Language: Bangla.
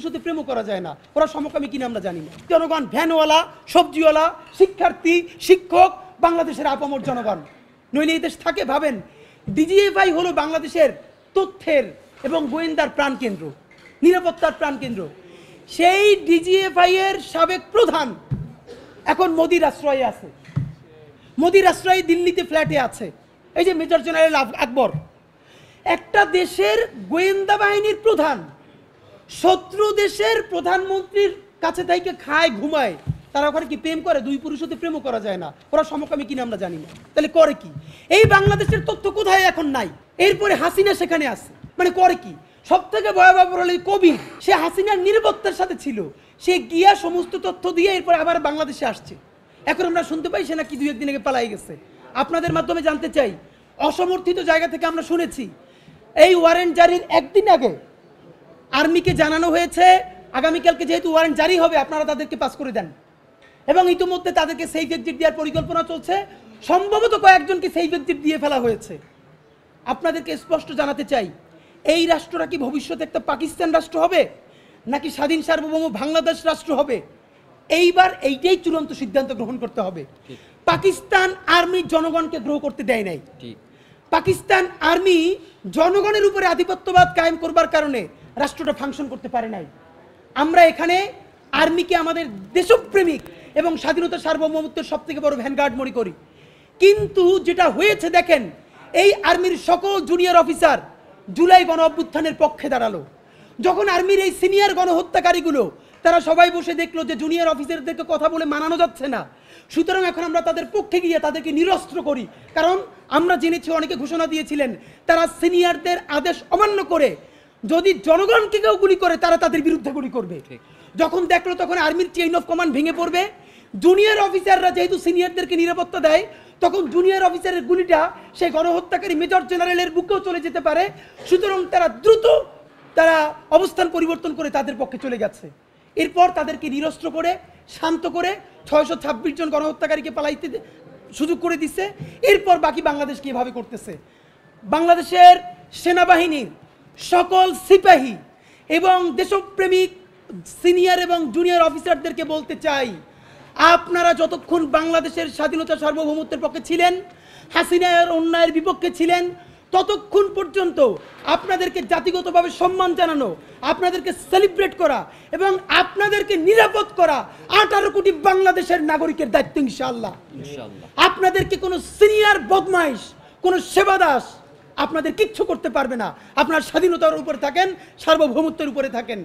পুরুষ হতে প্রেমও করা যায় না। ওরা সমকামী কিনা আমরা জানি না। জনগণ ভ্যানওয়ালা, সবজিওয়ালা, শিক্ষার্থী, শিক্ষক, বাংলাদেশের আপামর জনগণ, নইলে এই দেশ থাকে? ভাবেন, ডিজিএফআই হলো বাংলাদেশের তথ্যের এবং গোয়েন্দার প্রাণকেন্দ্র, নিরাপত্তার প্রাণকেন্দ্র। সেই ডিজিএফআই এর সাবেক প্রধান এখন মোদির আশ্রয়ে আছে, মোদির আশ্রয়ে দিল্লিতে ফ্ল্যাটে আছে। এই যে মেজর জেনারেল আকবর, একটা দেশের গোয়েন্দা বাহিনীর প্রধান শত্রু দেশের প্রধানমন্ত্রীর কাছে থেকে খায় ঘুমায়। তারা ওখানে কি প্রেম করে? দুই পুরুষ হতে প্রেমও করা যায় না। ওরা সমকামী কিনা আমরা জানি না। তাহলে করে কি? এই বাংলাদেশের তথ্য কোথায় এখন নাই? এরপরে হাসিনা সেখানে আছে, মানে করে কি? সব থেকে ভয়াবহ হলো কবির, সে হাসিনার নিরাপত্তার সাথে ছিল, সে গিয়া সমস্ত তথ্য দিয়ে এরপর আবার বাংলাদেশে আসছে। এখন আমরা শুনতে পাই সে নাকি 2-1 দিন আগে পালাই গেছে। আপনাদের মাধ্যমে জানতে চাই, অসমর্থিত জায়গা থেকে আমরা শুনেছি এই ওয়ারেন্ট জারির একদিন আগে আর্মিকে জানানো হয়েছে আগামীকালকে যেহেতু ওয়ারেন্ট জারি হবে আপনারা তাদেরকে পাস করে দেন, এবং ইতিমধ্যে তাদেরকে সেফ এক্সিট দেওয়ার পরিকল্পনা চলছে। সম্ভবত কয়েকজনকে সেফ এক্সিট দিয়ে ফেলা হয়েছে। আপনাদেরকে স্পষ্ট জানাতে চাই, এই রাষ্ট্রটা কি ভবিষ্যতে একটা পাকিস্তান রাষ্ট্র হবে নাকি স্বাধীন সার্বভৌম বাংলাদেশ রাষ্ট্র হবে? এইবার এইটাই চূড়ান্ত সিদ্ধান্ত গ্রহণ করতে হবে। পাকিস্তান আর্মি জনগণকে গ্রহ করতে দেয় নাই। পাকিস্তান আর্মি জনগণের উপরে আধিপত্যবাদ কায়েম করবার কারণে রাষ্ট্রটা ফাংশন করতে পারে নাই। আমরা এখানে আর্মিকে আমাদের দেশপ্রেমিক এবং স্বাধীনতা সার্বভৌমত্বের সব থেকে বড় ভ্যানগার্ড মনে করি। কিন্তু যেটা হয়েছে দেখেন, এই আর্মির সকল জুনিয়র অফিসার জুলাই গণ অভ্যুত্থানের পক্ষে দাঁড়ালো। যখন আর্মির এই সিনিয়র গণহত্যাকারীগুলো তারা সবাই বসে দেখলো যে জুনিয়র অফিসারদেরকে কথা বলে মানানো যাচ্ছে না, সুতরাং এখন আমরা তাদের পক্ষে গিয়ে তাদেরকে নিরস্ত্র করি। কারণ আমরা জেনেছি অনেকে ঘোষণা দিয়েছিলেন তারা সিনিয়রদের আদেশ অমান্য করে যদি জনগণকে কেউ গুলি করে তারা তাদের বিরুদ্ধে গুলি করবে। যখন দেখলো তখন আর্মির চেইন অফ কমান্ড ভেঙে পড়বে। জুনিয়র অফিসাররা যেহেতু সিনিয়রদেরকে নিরাপত্তা দেয়, তখন জুনিয়র অফিসারের গুলিটা সেই গণহত্যাকারী মেজর জেনারেলের বুকেও চলে যেতে পারে। সুতরাং তারা দ্রুত অবস্থান পরিবর্তন করে তাদের পক্ষে চলে গেছে। এরপর তাদেরকে নিরস্ত্র করে শান্ত করে 626 জন গণহত্যাকারীকে পালাইতে সুযোগ করে দিচ্ছে। এরপর বাকি বাংলাদেশকে এভাবে করতেছে। বাংলাদেশের সেনাবাহিনীর সকল সিপাহী এবং দেশপ্রেমিক সিনিয়র এবং জুনিয়র অফিসারদেরকে বলতে চাই, আপনারা যতক্ষণ বাংলাদেশের স্বাধীনতা সার্বভৌমত্বের পক্ষে ছিলেন, হাসিনার অন্যায়ের বিপক্ষে ছিলেন, ততক্ষণ পর্যন্ত আপনাদেরকে জাতিগতভাবে সম্মান জানানো, আপনাদেরকে সেলিব্রেট করা এবং আপনাদেরকে নিরাপদ করা 18 কোটি বাংলাদেশের নাগরিকের দায়িত্ব ইনশাআল্লাহ। আপনাদেরকে কোনো সিনিয়র বদমাইশ, কোনো সেবাদাস আপনাদের কিচ্ছু করতে পারবে না। আপনার স্বাধীনতার উপরে থাকেন, সার্বভৌমত্বের উপরে থাকেন।